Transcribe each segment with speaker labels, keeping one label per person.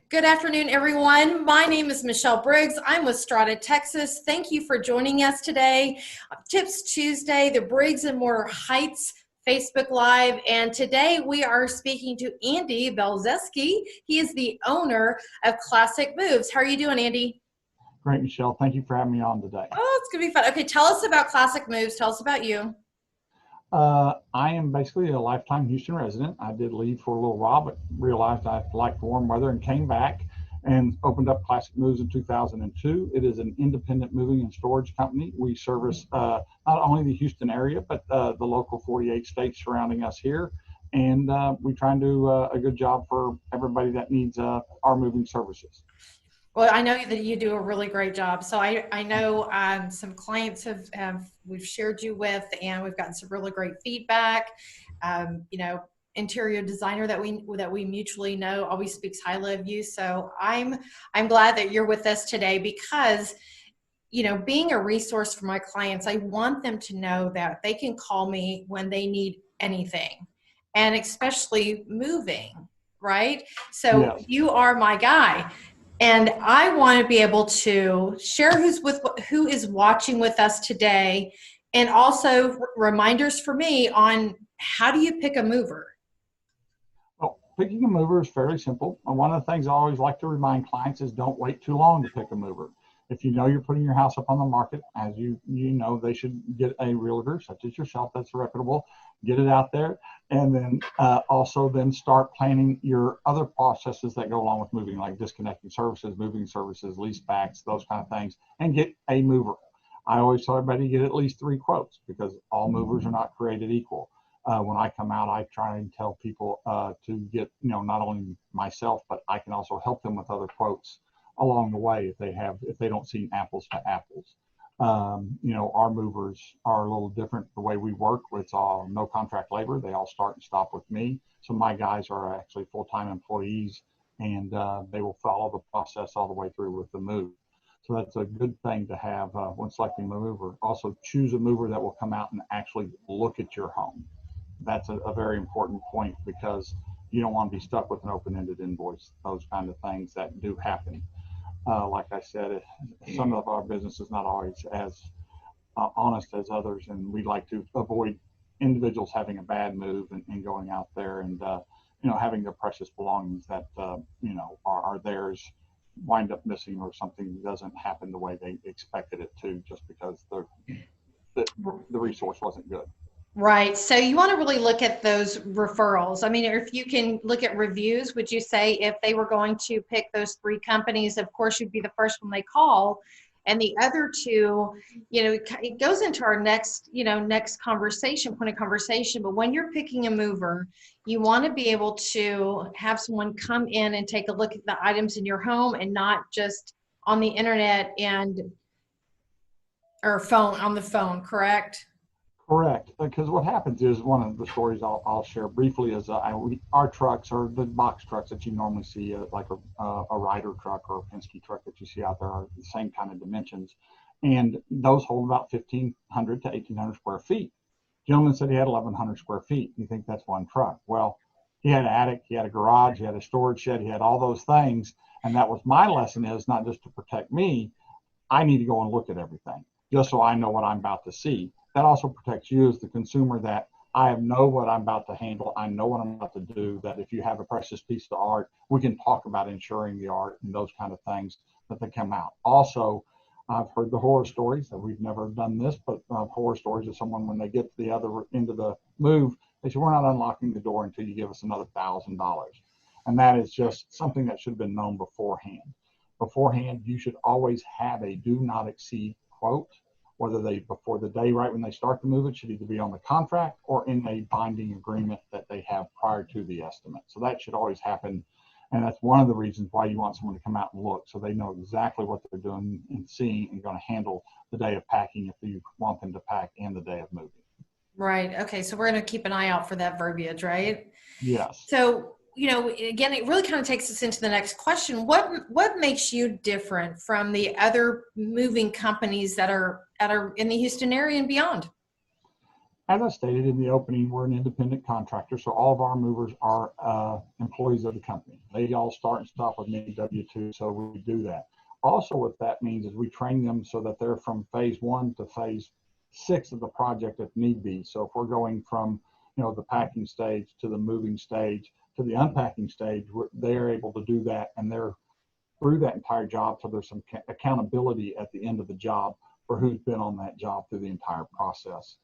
Speaker 1: Good afternoon, everyone. My name is Michelle Briggs. I'm with Strata, Texas. Thank you for joining us today. Tips Tuesday, the Briggs and Mortar Heights Facebook Live. And today we are speaking to Andy Belzeski. He is the owner of Classic Moves. How are you doing, Andy?
Speaker 2: Great, Michelle. Thank you for having me on today.
Speaker 1: Oh, it's going to be fun. Okay, tell us about Classic Moves. Tell us about you.
Speaker 2: I am basically a lifetime Houston resident. I did leave for a little while, but realized I liked warm weather and came back and opened up Classic Moves in 2002. It is an independent moving and storage company. We service not only the Houston area, but the local 48 states surrounding us here. And we try and do a good job for everybody that needs our moving services.
Speaker 1: Well, I know that you do a really great job. So I know some clients we've shared you with, and we've gotten some really great feedback. Interior designer that we mutually know always speaks highly of you. So I'm glad that you're with us today because, being a resource for my clients, I want them to know that they can call me when they need anything, and especially moving, right? So
Speaker 2: Yes.
Speaker 1: you are my guy. And I want to be able to share who is watching with us today, and also reminders for me on how do you pick a mover.
Speaker 2: Well, picking a mover is fairly simple. And one of the things I always like to remind clients is don't wait too long to pick a mover. If you know you're putting your house up on the market, as you know, they should get a realtor such as yourself that's reputable, get it out there, and then also then start planning your other processes that go along with moving, like disconnecting services, moving services, lease backs, those kind of things, and get a mover. I always tell everybody to get at least 3 quotes because all movers are not created equal. When I come out, I try and tell people to get, not only myself, but I can also help them with other quotes along the way if they don't see apples to apples. Our movers are a little different the way we work. It's all no contract labor. They all start and stop with me. So my guys are actually full-time employees, and they will follow the process all the way through with the move. So that's a good thing to have when selecting a mover. Also, choose a mover that will come out and actually look at your home. That's a very important point because you don't want to be stuck with an open-ended invoice, those kind of things that do happen. Like I said, some of our business is not always as honest as others, and we like to avoid individuals having a bad move and going out there and having their precious belongings that are theirs wind up missing, or something doesn't happen the way they expected it to, just because the resource wasn't good.
Speaker 1: Right. So you want to really look at those referrals. I mean, if you can look at reviews, would you say if they were going to pick those 3 companies, of course, you'd be the first one they call. And the other 2, it goes into our next conversation, point of conversation. But when you're picking a mover, you want to be able to have someone come in and take a look at the items in your home and not just on the internet or on the phone, correct?
Speaker 2: Correct, because what happens is, one of the stories I'll share briefly is our trucks, or the box trucks that you normally see, like a Ryder truck or a Penske truck that you see out there, are the same kind of dimensions, and those hold about 1,500 to 1,800 square feet. Gentleman said he had 1,100 square feet. You think that's one truck? Well, he had an attic, he had a garage, he had a storage shed, he had all those things, and that was my lesson: is not just to protect me, I need to go and look at everything just so I know what I'm about to see. That also protects you as the consumer, that I know what I'm about to handle. I know what I'm about to do, that if you have a precious piece of art, we can talk about insuring the art and those kind of things that they come out. Also, I've heard the horror stories that we've never done this, but horror stories of someone when they get to the other end of the move, they say, we're not unlocking the door until you give us another $1,000. And that is just something that should have been known beforehand. Beforehand, you should always have a do not exceed quote, whether they, before the day right when they start to move, it should either be on the contract or in a binding agreement that they have prior to the estimate. So that should always happen. And that's one of the reasons why you want someone to come out and look, so they know exactly what they're doing and seeing and going to handle the day of packing, if you want them to pack, and the day of moving.
Speaker 1: Right. Okay. So we're going to keep an eye out for that verbiage, right?
Speaker 2: Yes.
Speaker 1: So, again, it really kind of takes us into the next question. What makes you different from the other moving companies that are in the Houston area and beyond?
Speaker 2: As I stated in the opening, we're an independent contractor, so all of our movers are employees of the company. They all start and stop with me W-2, so we do that. Also, what that means is we train them so that they're from phase 1 to phase 6 of the project if need be. So if we're going from, the packing stage to the moving stage to the unpacking stage, they're able to do that, and they're through that entire job, so there's some accountability at the end of the job for who's been on that job through the entire process.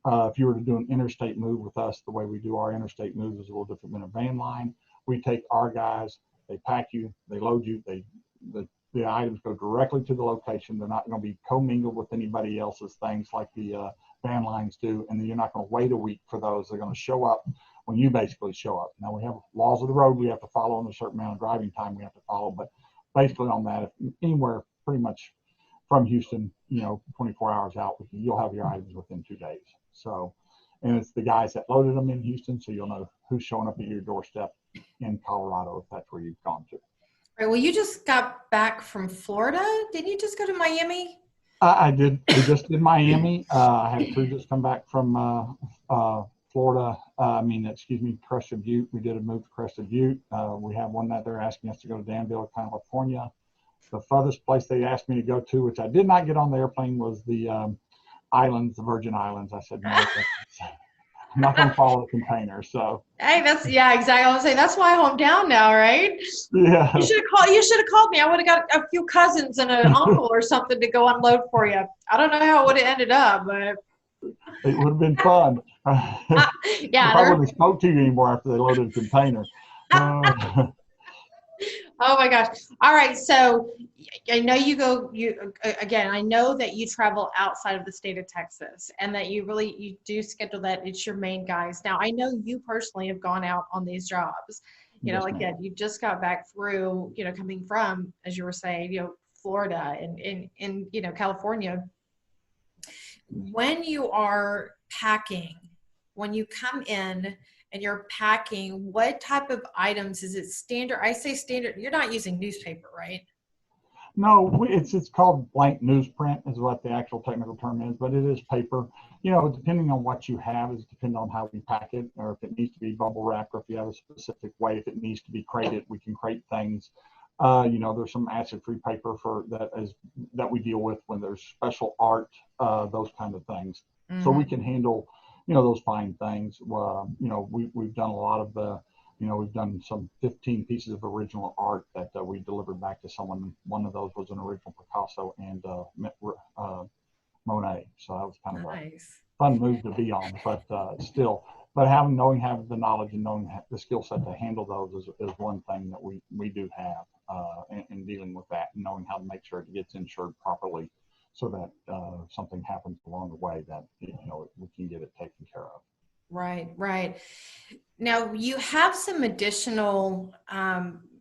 Speaker 2: If you were to do an interstate move with us, the way we do our interstate moves is a little different than a van line. We take our guys, they pack you, they load you, the items go directly to the location. They're not going to be commingled with anybody else's things like the van lines do, and then you're not going to wait a week for those. They're going to show up when you basically show up. Now, we have laws of the road we have to follow, and a certain amount of driving time we have to follow, but basically on that, if anywhere pretty much from Houston, 24 hours out, you'll have your items within 2 days. So, and it's the guys that loaded them in Houston, so you'll know who's showing up at your doorstep in Colorado if that's where you've gone to.
Speaker 1: Right. Well, you just got back from Florida. Didn't you just go to Miami?
Speaker 2: I did. We just did Miami. I had crew just come back from Florida. Crested Butte. We did a move to Crested Butte. We have one that they're asking us to go to Danville, California. The furthest place they asked me to go to, which I did not get on the airplane, was the islands, the Virgin Islands. I said, no, I'm not going to follow the container. So,
Speaker 1: hey, exactly. I was saying that's my hometown now, right?
Speaker 2: Yeah.
Speaker 1: You should have called me. I would have got a few cousins and an uncle or something to go unload for you. I don't know how it would have ended up, but
Speaker 2: it would have been fun.
Speaker 1: Yeah.
Speaker 2: I wouldn't have spoke to you anymore after they loaded the container.
Speaker 1: Oh my gosh. All right. So I know I know that you travel outside of the state of Texas and that you do schedule that. It's your main guys. Now, I know you personally have gone out on these jobs.
Speaker 2: Yes,
Speaker 1: again, you just got back through, coming from, as you were saying, Florida and California. When you are packing, when you come in and you're packing, what type of items is it standard? I say standard, you're not using newspaper, right?
Speaker 2: No, it's called blank newsprint is what the actual technical term is, but it is paper. Depending on what you have is depending on how we pack it, or if it needs to be bubble wrapped, or if you have a specific way, if it needs to be crated, we can crate things. There's some acid-free paper that we deal with when there's special art, those kind of things. Mm-hmm. So we can handle, those fine things. We've done a lot of the, we've done some 15 pieces of original art that we delivered back to someone. One of those was an original Picasso and Monet. So that was kind of a fun move to be on, but still. But having the knowledge and knowing the skill set to handle those is one thing that we do have in dealing with that, and knowing how to make sure it gets insured properly so that something happens along the way that we can get it taken care of.
Speaker 1: Right. Now you have some additional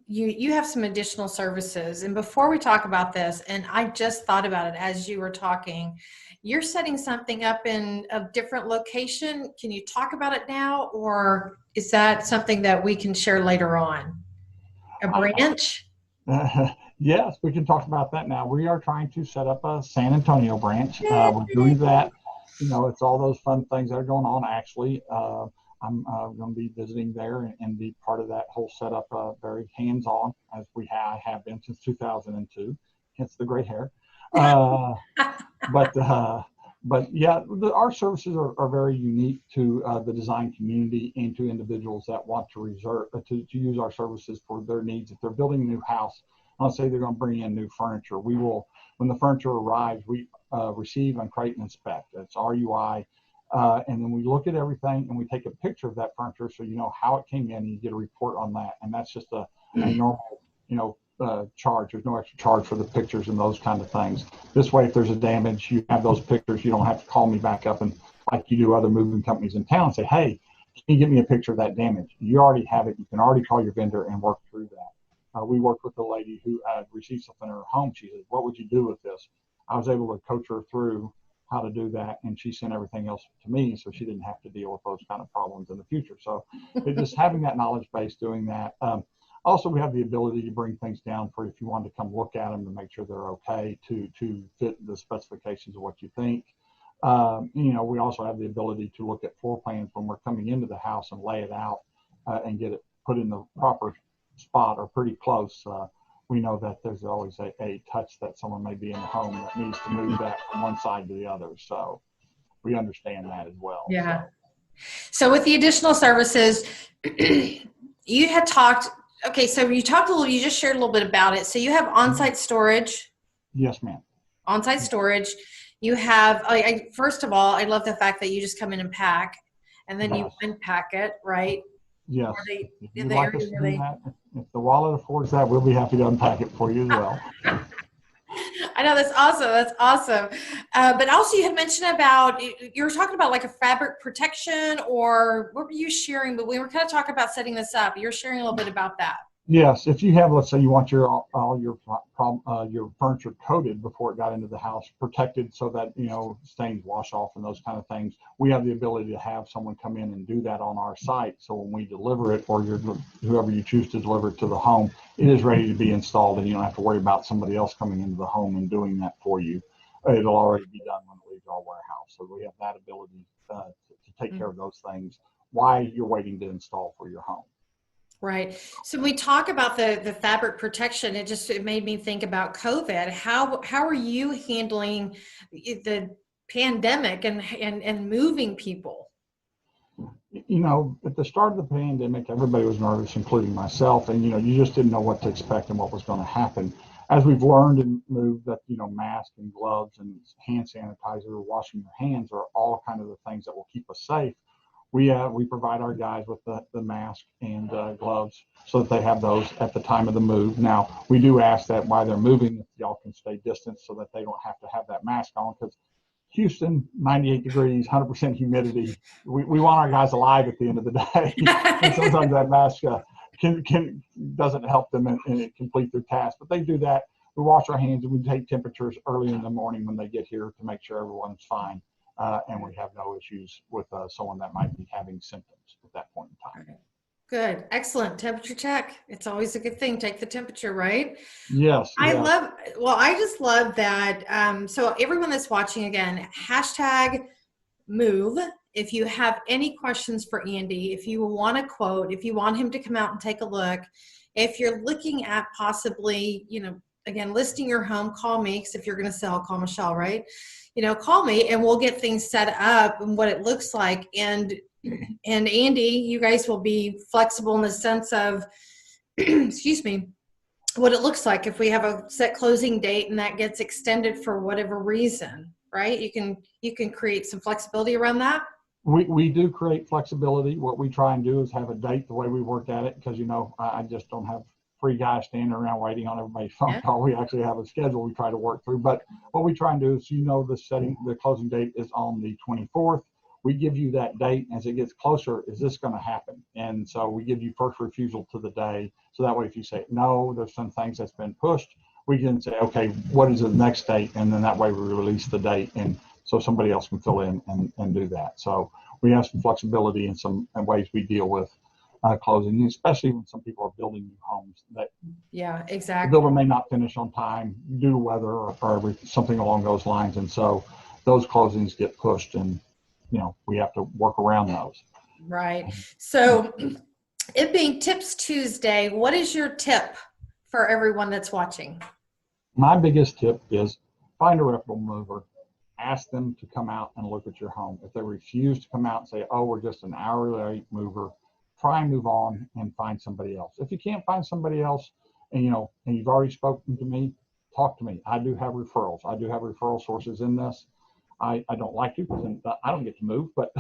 Speaker 1: you have some additional services. And before we talk about this, and I just thought about it as you were talking, you're setting something up in a different location. Can you talk about it now, or is that something that we can share later on? A branch?
Speaker 2: Yes, we can talk about that now. We are trying to set up a San Antonio branch. We're doing that. It's all those fun things that are going on. Actually, I'm going to be visiting there and be part of that whole setup, very hands-on, as I have been since 2002, hence the gray hair. But yeah, our services are very unique to the design community and to individuals that want to use our services for their needs. If they're building a new house, let's say they're going to bring in new furniture, we will, when the furniture arrives, we receive, uncrate, and inspect. That's RUI. And then we look at everything and we take a picture of that furniture so you know how it came in and you get a report on that. And that's just a normal, charge. There's no extra charge for the pictures and those kind of things. This way, if there's a damage, you have those pictures. You don't have to call me back up and like you do other moving companies in town and say, hey, can you give me a picture of that damage? You already have it. You can already call your vendor and work through that. We worked with a lady who had received something in her home. She said, what would you do with this? I was able to coach her through how to do that, and she sent everything else to me so she didn't have to deal with those kind of problems in the future. So just having that knowledge base, doing that. Also, we have the ability to bring things down for if you want to come look at them to make sure they're okay to fit the specifications of what you think. We also have the ability to look at floor plans when we're coming into the house and lay it out and get it put in the proper spot or pretty close. We know that there's always a touch that someone may be in the home that needs to move that from one side to the other. So we understand that as well.
Speaker 1: Yeah. So with the additional services, you had talked, okay, so you talked a little, you just shared a little bit about it. So you have on-site storage.
Speaker 2: Yes, ma'am.
Speaker 1: On-site storage. You have, first of all, I love the fact that you just come in and pack, and then you unpack it, right?
Speaker 2: Yes. If you'd like us to do that, if the wallet affords that, we'll be happy to unpack it for you as well.
Speaker 1: I know, that's awesome. That's awesome. But also you had mentioned about, you were talking about like a fabric protection, or what were you sharing? But we were kind of talking about setting this up. You were sharing a little bit about that.
Speaker 2: Yes, if you have, let's say you want all your furniture coated before it got into the house, protected so that, stains wash off and those kind of things, we have the ability to have someone come in and do that on our site. So when we deliver it, or whoever you choose to deliver it to the home, it is ready to be installed, and you don't have to worry about somebody else coming into the home and doing that for you. It'll already be done when it leaves our warehouse. So we have that ability to take care of those things while you're waiting to install for your home.
Speaker 1: Right. So we talk about the fabric protection. It made me think about COVID. How are you handling the pandemic and moving people?
Speaker 2: At the start of the pandemic, everybody was nervous, including myself, and you just didn't know what to expect and what was going to happen. As we've learned and moved, that masks and gloves and hand sanitizer, washing your hands are all kind of the things that will keep us safe. We provide our guys with the mask and gloves so that they have those at the time of the move. Now, we do ask that while they're moving, if y'all can stay distant so that they don't have to have that mask on, because Houston, 98 degrees, 100% humidity. We want our guys alive at the end of the day. And sometimes that mask doesn't help them and complete their task. But they do that. We wash our hands and we take temperatures early in the morning when they get here to make sure everyone's fine. And we have no issues with someone that might be having symptoms at that point in time.
Speaker 1: Good. Excellent. Temperature check. It's always a good thing. Take the temperature, right?
Speaker 2: Yes.
Speaker 1: I just love that. So everyone that's watching, again, #move. If you have any questions for Andy, if you want a quote, if you want him to come out and take a look, if you're looking at possibly, again, listing your home, call me. Because if you're going to sell, call Michelle, right? Call me and we'll get things set up and what it looks like. And Andy, you guys will be flexible in the sense of, excuse me, what it looks like if we have a set closing date and that gets extended for whatever reason, right? You can create some flexibility around that.
Speaker 2: We do create flexibility. What we try and do is have a date the way we work at it, because I just don't have free guys standing around waiting on everybody's phone call. We actually have a schedule we try to work through. But what we try and do is, the closing date is on the 24th. We give you that date. As it gets closer, is this going to happen? And so we give you first refusal to the day. So that way, if you say no, there's some things that's been pushed, we can say, okay, what is the next date? And then that way we release the date, and so somebody else can fill in and do that. So we have some flexibility in some ways we deal with closing, especially when some people are building new homes that
Speaker 1: exactly,
Speaker 2: the builder may not finish on time due to weather or something along those lines, and so those closings get pushed, and we have to work around those.
Speaker 1: Right. So it being Tips Tuesday, what is your tip for everyone that's watching?
Speaker 2: My biggest tip is find a reputable mover. Ask them to come out and look at your home. If they refuse to come out and say, oh, we're just an hourly rate mover, try and move on and find somebody else. If you can't find somebody else, and you've already spoken to me, talk to me. I do have referrals. I do have referral sources in this. I don't like to, because I don't get to move, but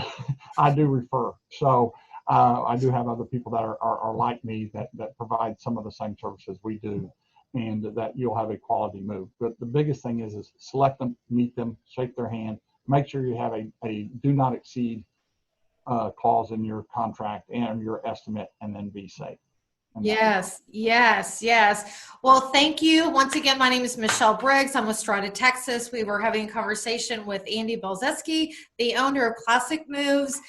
Speaker 2: I do refer. So I do have other people that are like me that provide some of the same services we do, and that you'll have a quality move. But the biggest thing is select them, meet them, shake their hand, make sure you have a do not exceed clause in your contract and your estimate, and then be safe.
Speaker 1: Yes. Well, thank you. Once again, my name is Michelle Briggs. I'm with Strata, Texas. We were having a conversation with Andy Belzeski, the owner of Classic Moves.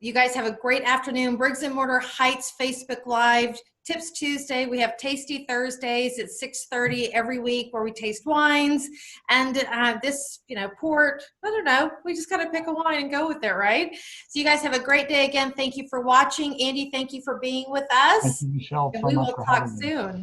Speaker 1: You guys have a great afternoon. Briggs and Mortar Heights Facebook Live. Tips Tuesday. We have Tasty Thursdays at 6:30 every week where we taste wines. And this, port, I don't know. We just got to pick a wine and go with it, right? So you guys have a great day again. Thank you for watching. Andy, thank you for being with
Speaker 2: Thank
Speaker 1: us.
Speaker 2: you, Michelle,
Speaker 1: And
Speaker 2: so
Speaker 1: we
Speaker 2: much
Speaker 1: will
Speaker 2: for
Speaker 1: talk
Speaker 2: having me.
Speaker 1: soon.